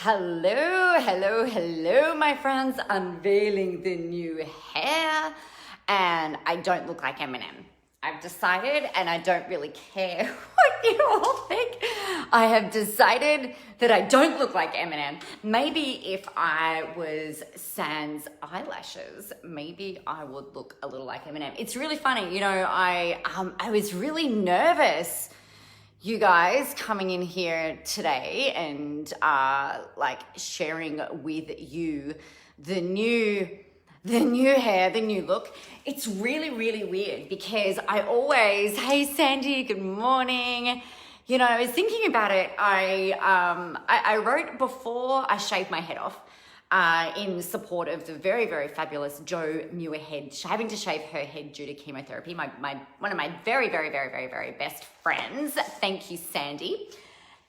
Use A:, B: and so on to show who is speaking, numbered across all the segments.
A: Hello, hello, hello, my friends. Unveiling the new hair, and I don't look like Eminem. I've decided, and I don't really care what you all think. I have decided that I don't look like Eminem. Maybe if I was sans eyelashes, maybe I would look a little like Eminem. It's really funny, you know. I was really nervous, you guys, coming in here today and like sharing with you the new hair, the new look. It's really, really weird because I always, hey Sandy, good morning. You know, I was thinking about it. I wrote before I shaved my head off in support of the very, very fabulous Jo Muirhead having to shave her head due to chemotherapy. One of my very, very, very, very, very best friends. Thank you, Sandy.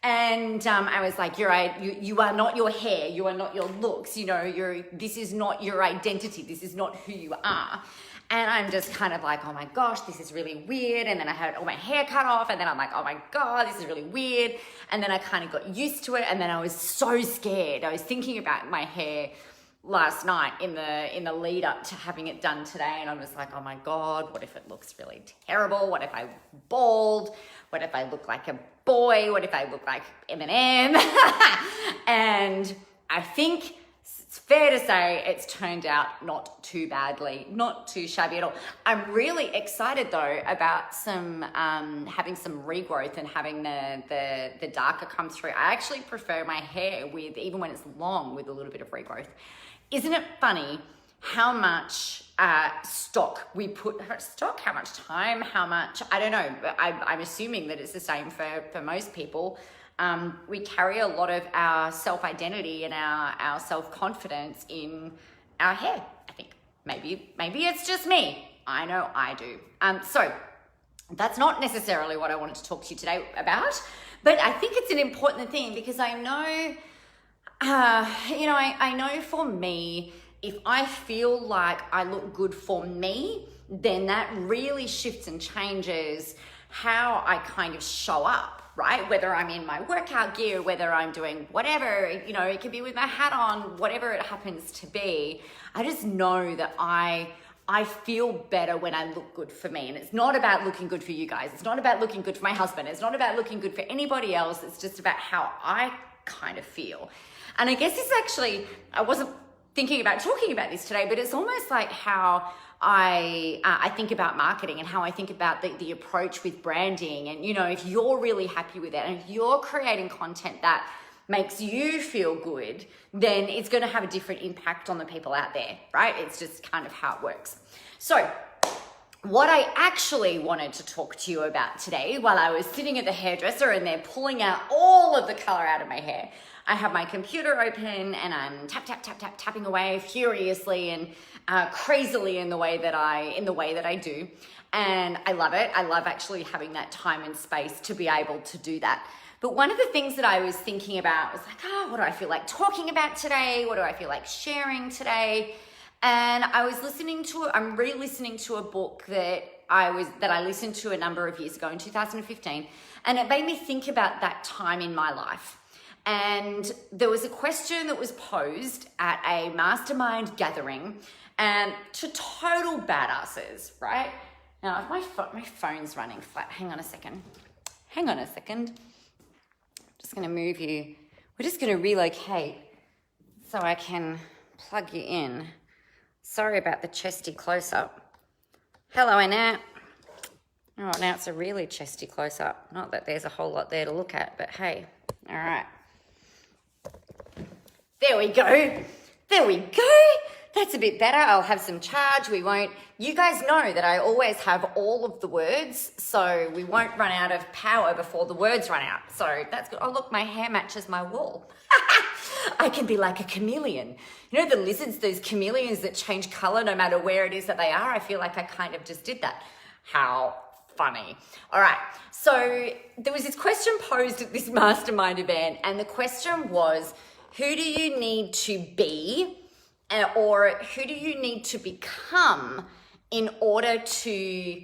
A: And I was like, you're right. You are not your hair. You are not your looks. You know, this is not your identity. This is not who you are. And I'm just kind of like, oh my gosh, this is really weird. And then I had all my hair cut off. And then I'm like, oh my God, this is really weird. And then I kind of got used to it. And then I was so scared. I was thinking about my hair last night in the lead up to having it done today. And I'm just like, oh my God, what if it looks really terrible? What if I'm bald? What if I look like a boy? What if I look like Eminem? And I think it's fair to say it's turned out not too badly, not too shabby at all. I'm really excited though about some having some regrowth and having the darker come through. I actually prefer my hair with, even when it's long, with a little bit of regrowth. Isn't it funny how much stock we put, how much time, how much, I don't know, but I'm assuming that it's the same for most people. We carry a lot of our self-identity and our self-confidence in our hair, I think. Maybe it's just me. I know I do. So that's not necessarily what I wanted to talk to you today about, but I think it's an important thing because I know, I know for me, if I feel like I look good for me, then that really shifts and changes how I kind of show up, right? Whether I'm in my workout gear, whether I'm doing whatever, you know, it could be with my hat on, whatever it happens to be. I just know that I feel better when I look good for me. And it's not about looking good for you guys. It's not about looking good for my husband. It's not about looking good for anybody else. It's just about how I kind of feel. And I guess it's actually, I wasn't thinking about talking about this today, but it's almost like how I think about marketing and how I think about the approach with branding. And, you know, if you're really happy with it and if you're creating content that makes you feel good, then it's going to have a different impact on the people out there, right? It's just kind of how it works. So what I actually wanted to talk to you about today, while I was sitting at the hairdresser and they're pulling out all of the color out of my hair, I have my computer open and I'm tapping away furiously and crazily in the way that I do. And I love it. I love actually having that time and space to be able to do that. But one of the things that I was thinking about was like, what do I feel like talking about today? What do I feel like sharing today? And I'm re-listening to a book that I listened to a number of years ago in 2015. And it made me think about that time in my life. And there was a question that was posed at a mastermind gathering and to total badasses, right? Now, if my phone's running flat, hang on a second. I'm just going to move you. We're just going to relocate so I can plug you in. Sorry about the chesty close-up. Hello, Annette. Oh, now it's a really chesty close-up. Not that there's a whole lot there to look at, but hey, all right. There we go. That's a bit better. I'll have some charge. You guys know that I always have all of the words, so we won't run out of power before the words run out. So that's good. Oh, look, my hair matches my wall. I can be like a chameleon. You know the lizards, those chameleons that change color no matter where it is that they are? I feel like I kind of just did that. How funny. All right. So there was this question posed at this mastermind event, and the question was, who do you need to be or who do you need to become in order to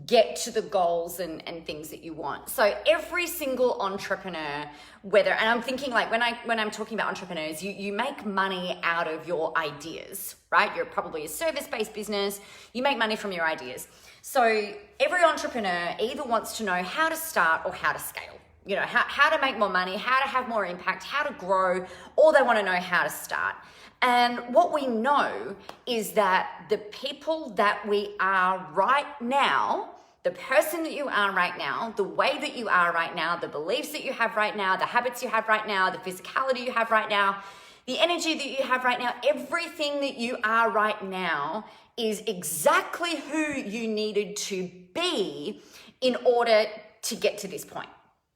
A: get to the goals and things that you want. So every single entrepreneur, and I'm thinking like when I'm talking about entrepreneurs, you make money out of your ideas, right? You're probably a service-based business. You make money from your ideas. So every entrepreneur either wants to know how to start or how to scale. How to make more money, how to have more impact, how to grow, or they want to know how to start. And what we know is that the people that we are right now, the person that you are right now, the way that you are right now, the beliefs that you have right now, the habits you have right now, the physicality you have right now, the energy that you have right now, everything that you are right now is exactly who you needed to be in order to get to this point,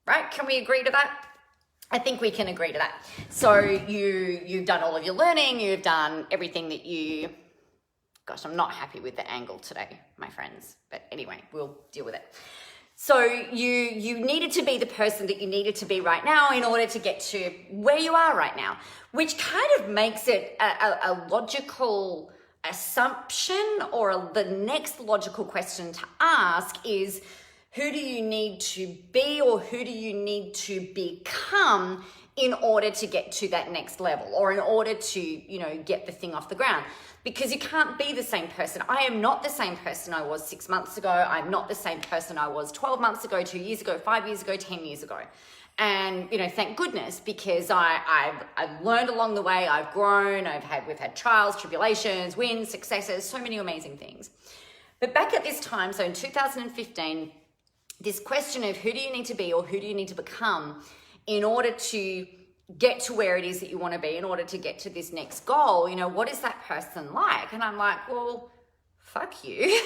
A: right? Can we agree to that? I think we can agree to that. So you've done all of your learning, you've done everything that gosh, I'm not happy with the angle today, my friends, but anyway, we'll deal with it. So you needed to be the person that you needed to be right now in order to get to where you are right now, which kind of makes it a logical assumption, or the next logical question to ask is, who do you need to be, or who do you need to become in order to get to that next level, or in order to, get the thing off the ground? Because you can't be the same person. I am not the same person I was 6 months ago. I'm not the same person I was 12 months ago, 2 years ago, 5 years ago, 10 years ago. And, thank goodness, because I've learned along the way, I've grown, we've had trials, tribulations, wins, successes, so many amazing things. But back at this time, so in 2015, this question of who do you need to be or who do you need to become in order to get to where it is that you want to be, in order to get to this next goal, what is that person like? And I'm like, well, fuck you.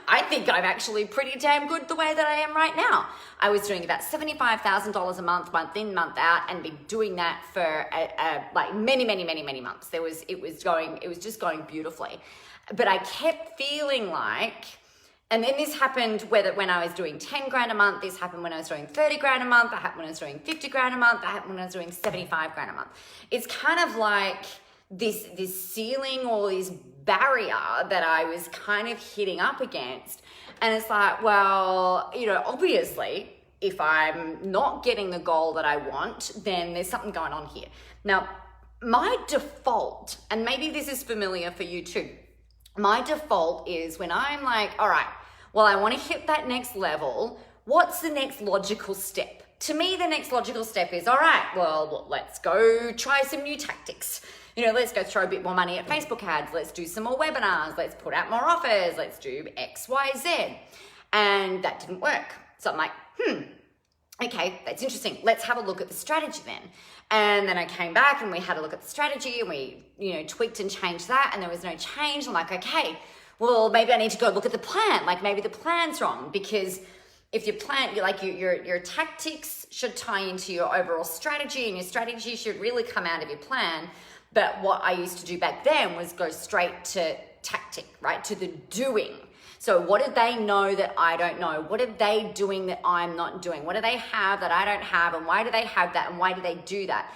A: I think I'm actually pretty damn good the way that I am right now. I was doing about $75,000 a month in, month out, and been doing that for like many months. It was just going beautifully. But I kept feeling like, and then this happened when I was doing 10 grand a month, this happened when I was doing 30 grand a month, that happened when I was doing 50 grand a month, that happened when I was doing 75 grand a month. It's kind of like this ceiling or this barrier that I was kind of hitting up against. And it's like, well, obviously, if I'm not getting the goal that I want, then there's something going on here. Now, my default, and maybe this is familiar for you too, my default is when I'm like, all right, well, I want to hit that next level. What's the next logical step? To me, the next logical step is, all right, well, let's go try some new tactics. Let's go throw a bit more money at Facebook ads. Let's do some more webinars. Let's put out more offers. Let's do X, Y, Z. And that didn't work. So I'm like, okay, that's interesting. Let's have a look at the strategy then. And then I came back and we had a look at the strategy and we, tweaked and changed that, and there was no change. I'm like, okay, well, maybe I need to go look at the plan. Like maybe the plan's wrong, because if your plan, your tactics should tie into your overall strategy, and your strategy should really come out of your plan. But what I used to do back then was go straight to tactic, right? To the doing. So what did they know that I don't know? What are they doing that I'm not doing? What do they have that I don't have? And why do they have that? And why do they do that?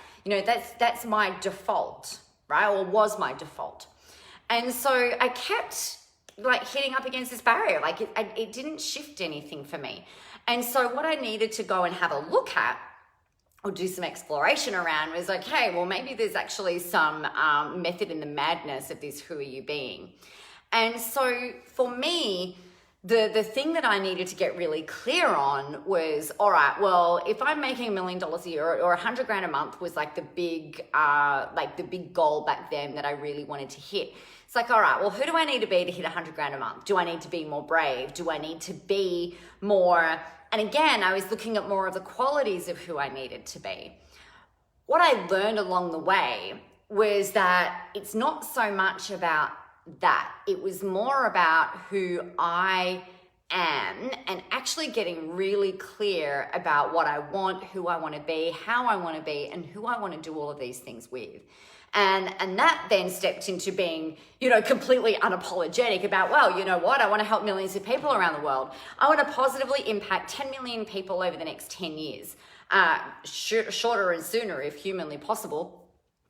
A: That's my default, right? Or was my default. And so I kept hitting up against this barrier. It didn't shift anything for me. And so what I needed to go and have a look at, or do some exploration around, was, okay, well, maybe there's actually some method in the madness of this who are you being. And so for me, the thing that I needed to get really clear on was, all right, well, if I'm making $1 million a year or 100 grand a month was the big goal back then that I really wanted to hit. It's like, all right, well, who do I need to be to hit 100 grand a month? Do I need to be more brave? Do I need to be more? And again, I was looking at more of the qualities of who I needed to be. What I learned along the way was that it's not so much about that. It was more about who I am, and actually getting really clear about what I want, who I want to be, how I want to be, and who I want to do all of these things with. And that then stepped into being, completely unapologetic about, well, you know what? I want to help millions of people around the world. I want to positively impact 10 million people over the next 10 years, shorter and sooner if humanly possible.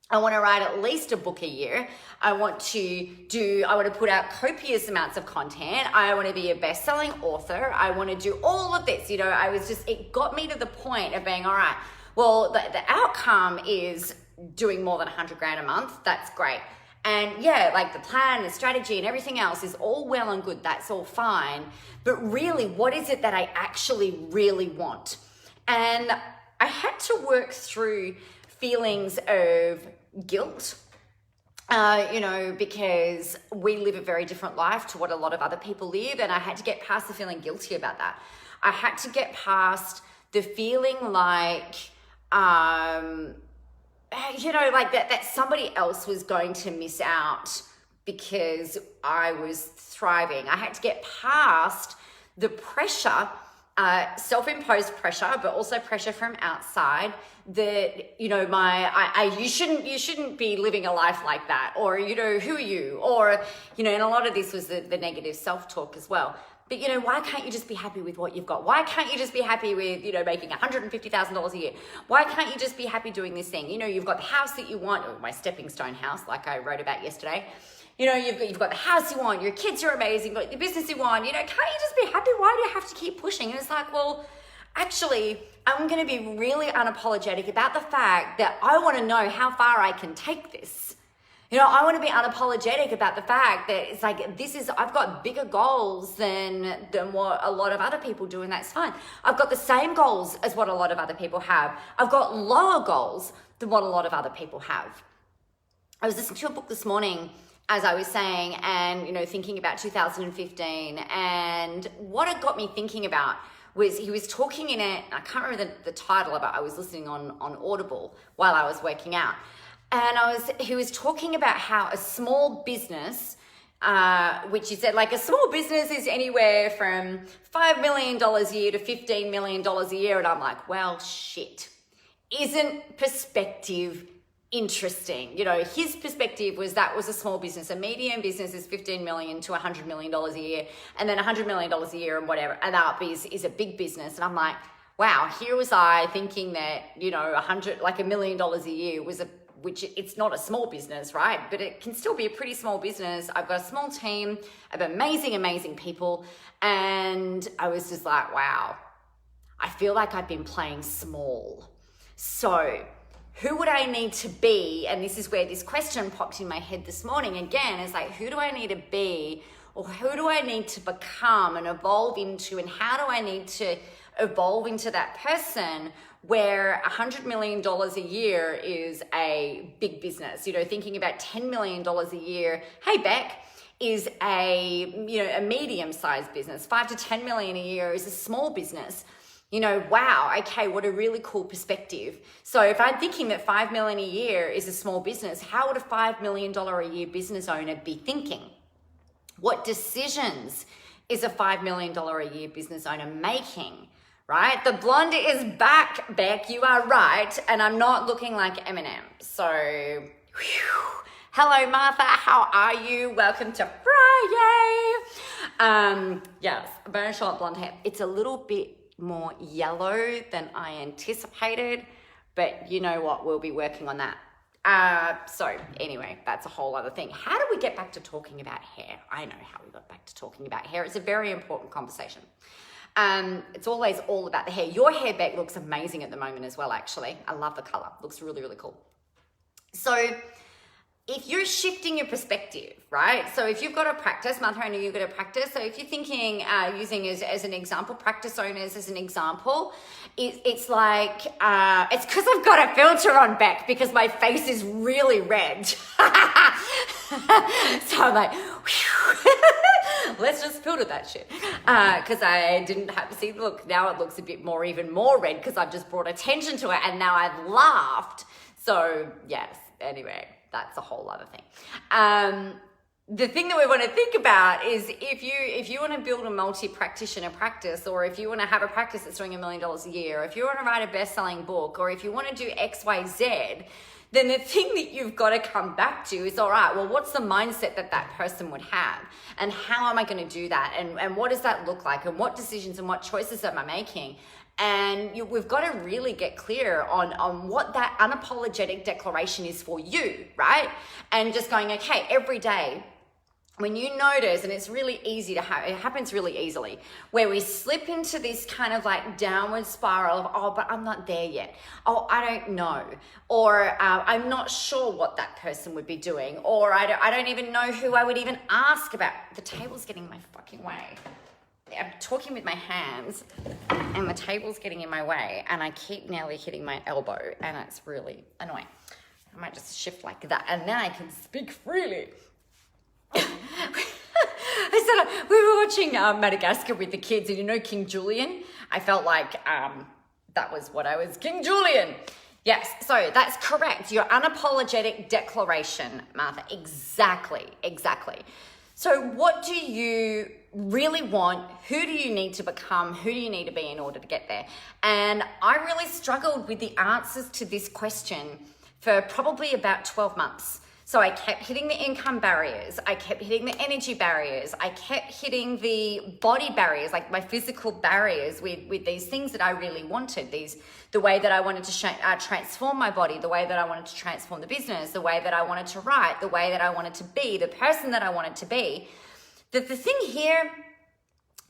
A: I want to write at least a book a year. I want to put out copious amounts of content. I want to be a best-selling author. I want to do all of this. It got me to the point of being, all right, well, the outcome is doing more than 100 grand a month. That's great. And yeah, like the plan and strategy and everything else is all well and good. That's all fine. But really, what is it that I actually really want? And I had to work through feelings of guilt, because we live a very different life to what a lot of other people live. And I had to get past the feeling guilty about that. I had to get past the feeling like, that somebody else was going to miss out because I was thriving. I had to get past the pressure, self-imposed pressure, but also pressure from outside that, you shouldn't be living a life like that, or, who are you? Or, and a lot of this was the negative self-talk as well. But, why can't you just be happy with what you've got? Why can't you just be happy with, making $150,000 a year? Why can't you just be happy doing this thing? You've got the house that you want, or my stepping stone house, like I wrote about yesterday. You've got the house you want, your kids are amazing, you've got the business you want, can't you just be happy? Why do you have to keep pushing? And it's like, well, actually, I'm going to be really unapologetic about the fact that I want to know how far I can take this. I want to be unapologetic about the fact that it's like, I've got bigger goals than what a lot of other people do, and that's fine. I've got the same goals as what a lot of other people have. I've got lower goals than what a lot of other people have. I was listening to a book this morning, as I was saying, and, thinking about 2015, and what it got me thinking about was he was talking in it, I can't remember the title, but I was listening on Audible while I was working out. And he was talking about how a small business, which he said, like, a small business is anywhere from $5 million a year to $15 million a year. And I'm like, well, shit. Isn't perspective interesting? His perspective was that was a small business. A medium business is $15 million to $100 million a year. And then $100 million a year and whatever, and up is a big business. And I'm like, wow, here was I thinking that, $1 million a year was which it's not a small business, right? But it can still be a pretty small business. I've got a small team of amazing, amazing people. And I was just like, wow, I feel like I've been playing small. So who would I need to be? And this is where this question popped in my head this morning again, is like, who do I need to be, or who do I need to become and evolve into? And how do I need to evolve into that person where $100 million a year is a big business? Thinking about $10 million a year, hey Beck, is a medium-sized business. 5 to 10 million a year is a small business. Wow, okay, what a really cool perspective. So if I'm thinking that 5 million a year is a small business, how would a $5 million a year business owner be thinking? What decisions is a $5 million a year business owner making? Right? The blonde is back, Beck. You are right. And I'm not looking like Eminem. So, hello, Martha. How are you? Welcome to Friday. Yes, burn short blonde hair. It's a little bit more yellow than I anticipated. But you know what? We'll be working on that. So anyway, that's a whole other thing. How do we get back to talking about hair? I know how we got back to talking about hair. It's a very important conversation. It's always all about the hair. Your hair, Beck, looks amazing at the moment as well, actually. I love the color. Looks really, really cool. So if you're shifting your perspective, right? So if you've got a practice, Martha, I know you've got a practice. So if you're thinking, using as an example, practice owners as an example, it's like, it's because I've got a filter on, Beck, because my face is really red. So I'm like, let's just filter that shit. Because I didn't have to see, look, now it looks a bit more, even more red because I've just brought attention to it and now I've laughed. So yes, anyway, that's a whole other thing. The thing that we want to think about is if you want to build a multi-practitioner practice, or if you want to have a practice that's doing $1 million a year, or if you want to write a best-selling book, or if you want to do X, Y, Z, then the thing that you've got to come back to is, all right, well, what's the mindset that person would have? And how am I going to do that? And what does that look like? And what decisions and what choices am I making? And we've got to really get clear on what that unapologetic declaration is for you, right? And just going, okay, every day, when you notice, and it's really easy to have, it happens really easily, where we slip into this kind of like downward spiral of, oh, but I'm not there yet. Oh, I don't know. Or I'm not sure what that person would be doing. Or I don't even know who I would even ask about. The table's getting in my fucking way. I'm talking with my hands and the table's getting in my way and I keep nearly hitting my elbow and it's really annoying. I might just shift like that and then I can speak freely. I said we were watching Madagascar with the kids, and you know King Julian? I felt like that was what I was, King Julian. Yes, so that's correct. Your unapologetic declaration, Martha. Exactly. So what do you really want? Who do you need to become? Who do you need to be in order to get there? And I really struggled with the answers to this question for probably about 12 months. So I kept hitting the income barriers. I kept hitting the energy barriers. I kept hitting the body barriers, like my physical barriers with these things that I really wanted. The way that I wanted to transform my body, the way that I wanted to transform the business, the way that I wanted to write, the way that I wanted to be, the person that I wanted to be. The thing here,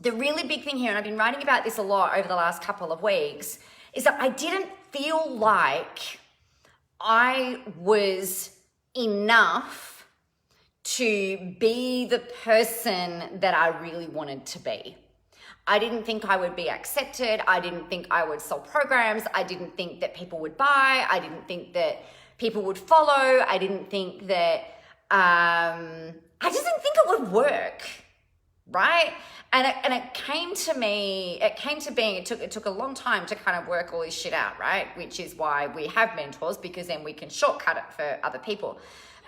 A: the really big thing here, and I've been writing about this a lot over the last couple of weeks, is that I didn't feel like I was enough to be the person that I really wanted to be. I didn't think I would be accepted. I didn't think I would sell programs. I didn't think that people would buy. I didn't think that people would follow. I didn't think that, I just didn't think it would work, right? And it came to me, it took a long time to kind of work all this shit out, right? Which is why we have mentors, because then we can shortcut it for other people.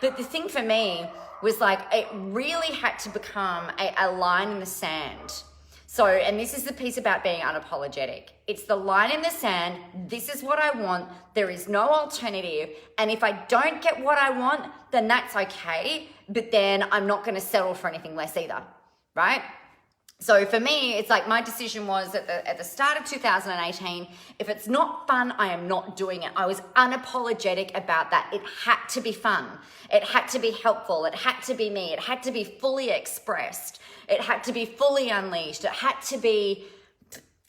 A: But the thing for me was like, it really had to become a line in the sand. So, and this is the piece about being unapologetic. It's the line in the sand. This is what I want. There is no alternative. And if I don't get what I want, then that's okay. But then I'm not going to settle for anything less either, right? So for me, it's like my decision was at the start of 2018, if it's not fun, I am not doing it. I was unapologetic about that. It had to be fun. It had to be helpful. It had to be me. It had to be fully expressed. It had to be fully unleashed. It had to be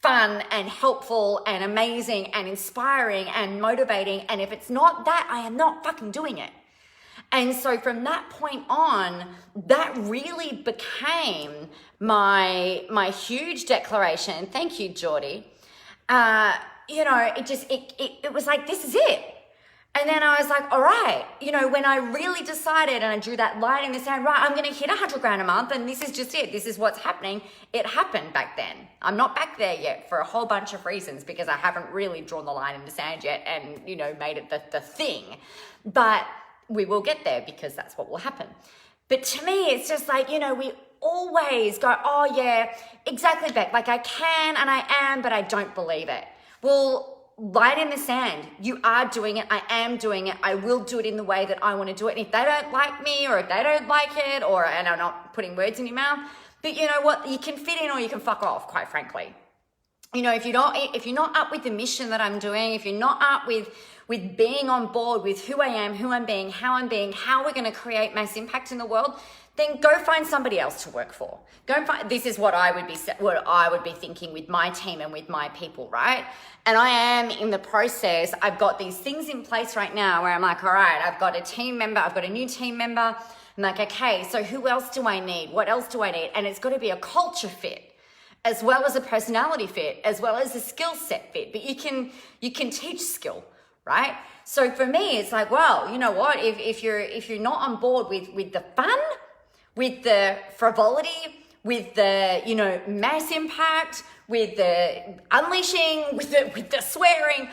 A: fun and helpful and amazing and inspiring and motivating. And if it's not that, I am not fucking doing it. And so from that point on, that really became my huge declaration. Thank you, Geordie. It was like, this is it. And then I was like, all right, when I really decided and I drew that line in the sand, right, I'm going to hit 100 grand a month and this is just it. This is what's happening. It happened back then. I'm not back there yet for a whole bunch of reasons because I haven't really drawn the line in the sand yet and, made it the thing. But we will get there because that's what will happen. But to me, it's just like, we always go, oh yeah, exactly, Beck. Like I can and I am, but I don't believe it. Well, line in the sand. You are doing it. I am doing it. I will do it in the way that I want to do it. And if they don't like me or if they don't like it and I'm not putting words in your mouth, but you know what? You can fit in or you can fuck off, quite frankly. If you're not up with the mission that I'm doing, if you're not up with being on board with who I am, who I'm being, how we're going to create mass impact in the world, then go find somebody else to work for. This is what I would be thinking with my team and with my people, right? And I am in the process. I've got these things in place right now where I'm like, all right, I've got a new team member. I'm like, okay, so who else do I need? What else do I need? And it's got to be a culture fit, as well as a personality fit, as well as a skill set fit. But you can teach skill, right? So for me, it's like, well, you know what? If you're not on board with the fun, with the frivolity, with the mass impact, with the unleashing, with the swearing,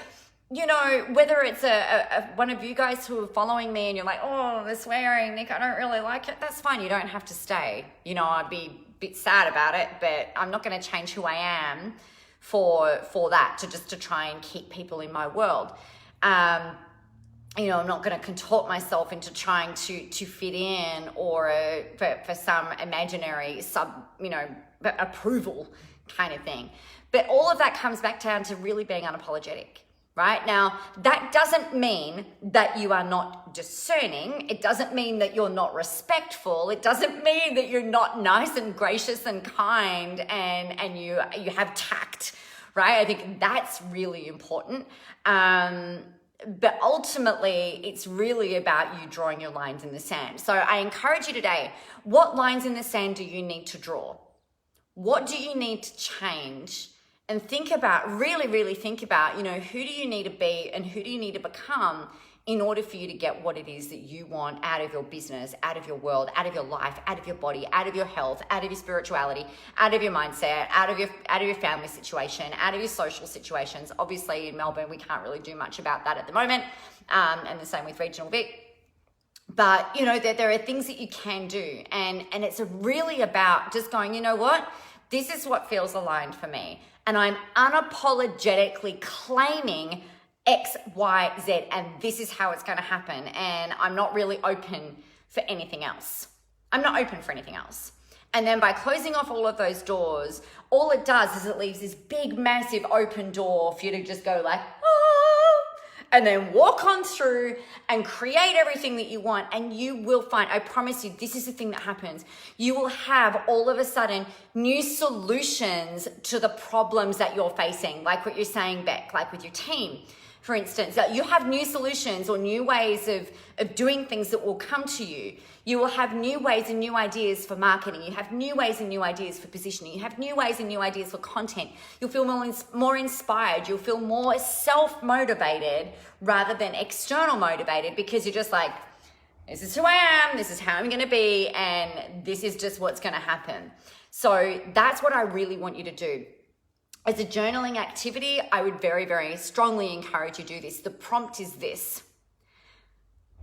A: whether it's a one of you guys who are following me and you're like, oh, the swearing, Nick, I don't really like it. That's fine. You don't have to stay. I'd be a bit sad about it, but I'm not going to change who I am for that to try and keep people in my world. I'm not going to contort myself into trying to fit in or for some imaginary approval kind of thing. But all of that comes back down to really being unapologetic. Right? Now, that doesn't mean that you are not discerning. It doesn't mean that you're not respectful. It doesn't mean that you're not nice and gracious and kind and you have tact, right? I think that's really important. But ultimately, it's really about you drawing your lines in the sand. So I encourage you today, what lines in the sand do you need to draw? What do you need to change? And think about, really think about, who do you need to be and who do you need to become in order for you to get what it is that you want out of your business, out of your world, out of your life, out of your body, out of your health, out of your spirituality, out of your mindset, out of your family situation, out of your social situations. Obviously in Melbourne, we can't really do much about that at the moment. And the same with regional Vic. But, there are things that you can do. And it's really about just going, you know what? This is what feels aligned for me. And I'm unapologetically claiming X, Y, Z, and this is how it's going to happen. And I'm not really open for anything else. I'm not open for anything else. And then by closing off all of those doors, all it does is it leaves this big, massive open door for you to just go like, and then walk on through and create everything that you want. And you will find, I promise you, this is the thing that happens. You will have all of a sudden new solutions to the problems that you're facing, like what you're saying, Beck, like with your team. For instance, that you have new solutions or new ways of doing things that will come to you. You will have new ways and new ideas for marketing. You have new ways and new ideas for positioning. You have new ways and new ideas for content. You'll feel more inspired. You'll feel more self-motivated rather than external motivated, because you're just like, this is who I am, this is how I'm going to be, and this is just what's going to happen. So that's what I really want you to do. As a journaling activity, I would very, very strongly encourage you to do this. The prompt is this: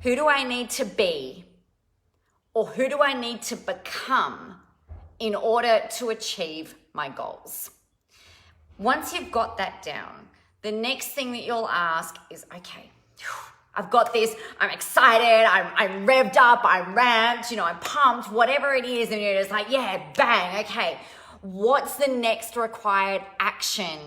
A: who do I need to be, or who do I need to become in order to achieve my goals? Once you've got that down, the next thing that you'll ask is, okay, I've got this, I'm excited, I'm revved up, I'm ramped, I'm pumped, whatever it is, and you're just like, yeah, bang, okay. What's the next required action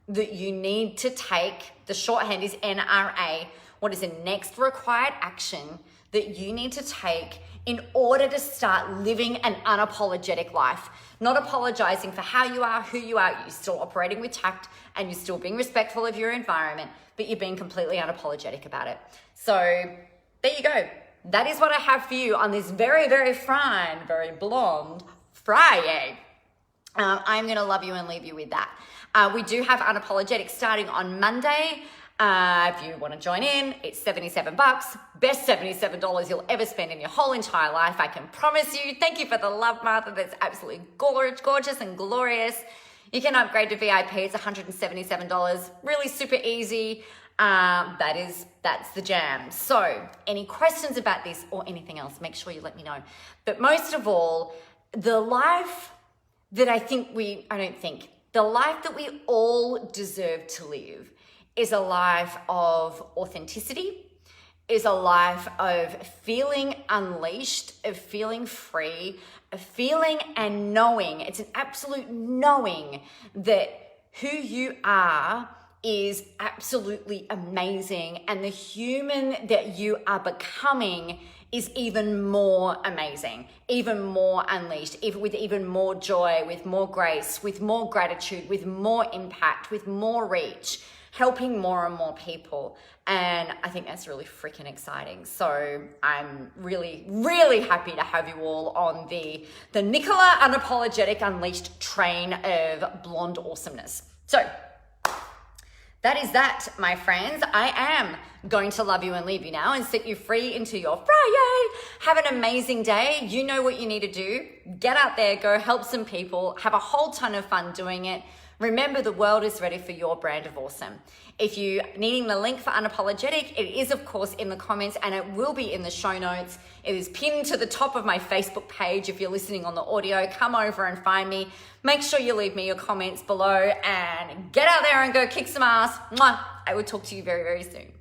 A: that you need to take? The shorthand is NRA. What is the next required action that you need to take in order to start living an unapologetic life? Not apologizing for how you are, who you are. You're still operating with tact and you're still being respectful of your environment, but you're being completely unapologetic about it. So there you go. That is what I have for you on this very, very fine, very blonde Friday. I'm going to love you and leave you with that. We do have Unapologetic starting on Monday. If you want to join in, it's $77. Best $77 you'll ever spend in your whole entire life. I can promise you. Thank you for the love, Martha. That's absolutely gorgeous and glorious. You can upgrade to VIP. It's $177. Really super easy. That's the jam. So any questions about this or anything else, make sure you let me know. But most of all, the life that the life that we all deserve to live is a life of authenticity, is a life of feeling unleashed, of feeling free, of feeling and knowing. It's an absolute knowing that who you are is absolutely amazing, and the human that you are becoming is even more amazing, even more unleashed, even with even more joy, with more grace, with more gratitude, with more impact, with more reach, helping more and more people. And I think that's really freaking exciting. So I'm really, really happy to have you all on the Nicola Unapologetic Unleashed train of blonde awesomeness. So that is that, my friends. I am going to love you and leave you now and set you free into your Friday. Have an amazing day. You know what you need to do. Get out there, go help some people, have a whole ton of fun doing it. Remember, the world is ready for your brand of awesome. If you're needing the link for Unapologetic, it is, of course, in the comments and it will be in the show notes. It is pinned to the top of my Facebook page. If you're listening on the audio, come over and find me. Make sure you leave me your comments below and get out there and go kick some ass. Mwah! I will talk to you very, very soon.